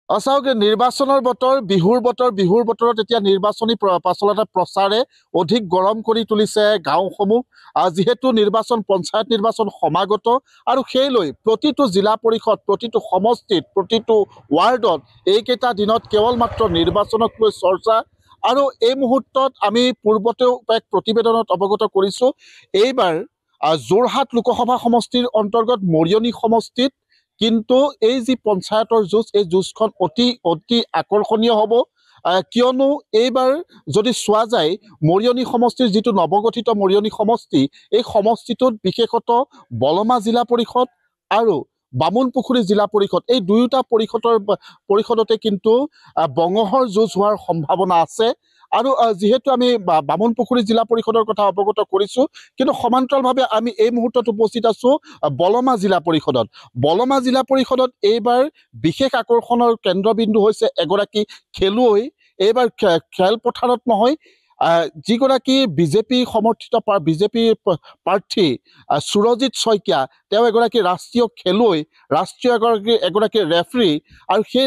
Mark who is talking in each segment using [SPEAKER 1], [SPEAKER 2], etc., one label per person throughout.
[SPEAKER 1] চাওক নিৰ্বাচনৰ বতৰ বিহুৰ বতৰত এতিয়া নিৰ্বাচনী আচলতে প্ৰচাৰে অধিক গৰম কৰি তুলিছে গাঁওসমূহ যিহেতু নিৰ্বাচন পঞ্চায়ত নিৰ্বাচন সমাগত আৰু সেই লৈ প্ৰতিটো জিলা পৰিষদ প্ৰতিটো সমষ্টিত প্ৰতিটো ৱাৰ্ডত এইকেইটা দিনত কেৱল মাত্ৰ নিৰ্বাচনক লৈ চৰ্চা আৰু এই মুহূৰ্তত আমি পূৰ্বতেও এক প্ৰতিবেদনত অৱগত কৰিছোঁ এইবাৰ যোৰহাট লোকসভা সমষ্টিৰ অন্তৰ্গত মৰিয়নি সমষ্টিত কিন্তু এই যি পঞ্চায়তৰ যুঁজ এই যুঁজখন অতি আকৰ্ষণীয় হ'ব কিয়নো এইবাৰ যদি চোৱা যায় মৰিয়নি সমষ্টিৰ যিটো নৱগঠিত মৰিয়নি সমষ্টি এই সমষ্টিটোত বিশেষতঃ বলমা জিলা পৰিষদ আৰু বামুণপুখুৰী জিলা পৰিষদ এই দুয়োটা পৰিষদতে কিন্তু বঙহৰ যুঁজ হোৱাৰ সম্ভাৱনা আছে আৰু যিহেতু আমি বামুণপুখুৰী জিলা পৰিষদৰ কথা অৱগত কৰিছোঁ কিন্তু সমান্তৰালভাৱে আমি এই মুহূৰ্তত উপস্থিত আছোঁ বলমা জিলা পৰিষদত এইবাৰ বিশেষ আকৰ্ষণৰ কেন্দ্ৰবিন্দু হৈছে এগৰাকী খেলুৱৈ এইবাৰ খেলপথাৰত নহয় যিগৰাকী বিজেপি সমৰ্থিত বিজেপি প্ৰাৰ্থী সুৰজিত শইকীয়া তেওঁ এগৰাকী ৰাষ্ট্ৰীয় খেলুৱৈ এগৰাকী ৰেফাৰী আৰু সেই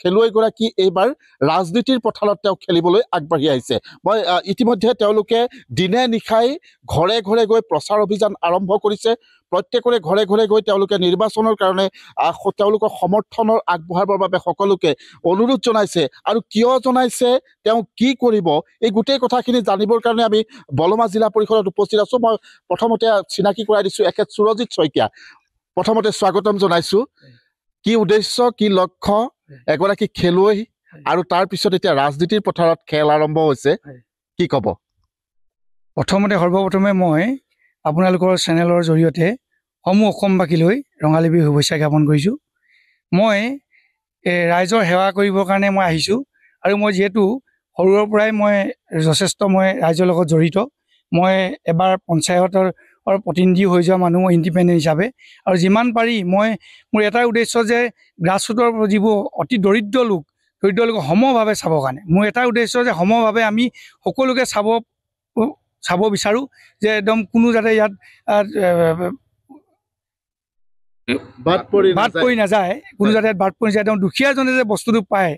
[SPEAKER 1] খেলুৱৈগৰাকী এইবাৰ ৰাজনীতিৰ পথাৰত তেওঁ খেলিবলৈ আগবাঢ়ি আহিছে মই ইতিমধ্যে তেওঁলোকে দিনে নিশাই ঘৰে ঘৰে গৈ প্ৰচাৰ অভিযান আৰম্ভ কৰিছে প্ৰত্যেকৰে ঘৰে ঘৰে গৈ তেওঁলোকে নিৰ্বাচনৰ কাৰণে তেওঁলোকৰ সমৰ্থনৰ আগবঢ়াবৰ বাবে সকলোকে অনুৰোধ জনাইছে আৰু কিয় জনাইছে তেওঁ কি কৰিব এই গোটেই কথাখিনি জানিবৰ কাৰণে আমি বলমা জিলা পৰিষদত উপস্থিত আছোঁ মই প্ৰথমতে চিনাকি কৰাই দিছোঁ এখেত সুৰজিত শইকীয়া প্ৰথমতে স্বাগতম জনাইছোঁ কি উদ্দেশ্য কি লক্ষ্য এগৰাকী খেলুৱৈ আৰু তাৰপিছত এতিয়া ৰাজনীতিৰ পথাৰত খেল আৰম্ভ হৈছে কি ক'ব
[SPEAKER 2] সৰ্বপ্ৰথমে মই আপোনালোকৰ চেনেলৰ জৰিয়তে সমূহ অসমবাসীলৈ ৰঙালী বিহুৰ শুভেচ্ছা জ্ঞাপন কৰিছোঁ মই ৰাইজৰ সেৱা কৰিবৰ কাৰণে মই আহিছোঁ আৰু মই যিহেতু সৰুৰে পৰাই মই যথেষ্ট ৰাইজৰ লগত জড়িত মই এবাৰ পঞ্চায়তৰ প্ৰতিনিধি হৈ যোৱা মানুহ ইণ্ডিপেণ্ডেণ্ট হিচাপে আৰু যিমান পাৰি মোৰ এটাই উদ্দেশ্য যে গ্ৰাছৰুটৰ যিবোৰ অতি দৰিদ্ৰ লোক সমভাৱে চাবৰ কাৰণে মোৰ এটাই উদ্দেশ্য যে সমভাৱে আমি সকলোকে চাব বিচাৰোঁ যে একদম কোনো যাতে ইয়াত বাদ পৰি নাযায় কোনো যাতে বাদ পৰি যায় দুখীয়াজনে যে বস্তুটো পায়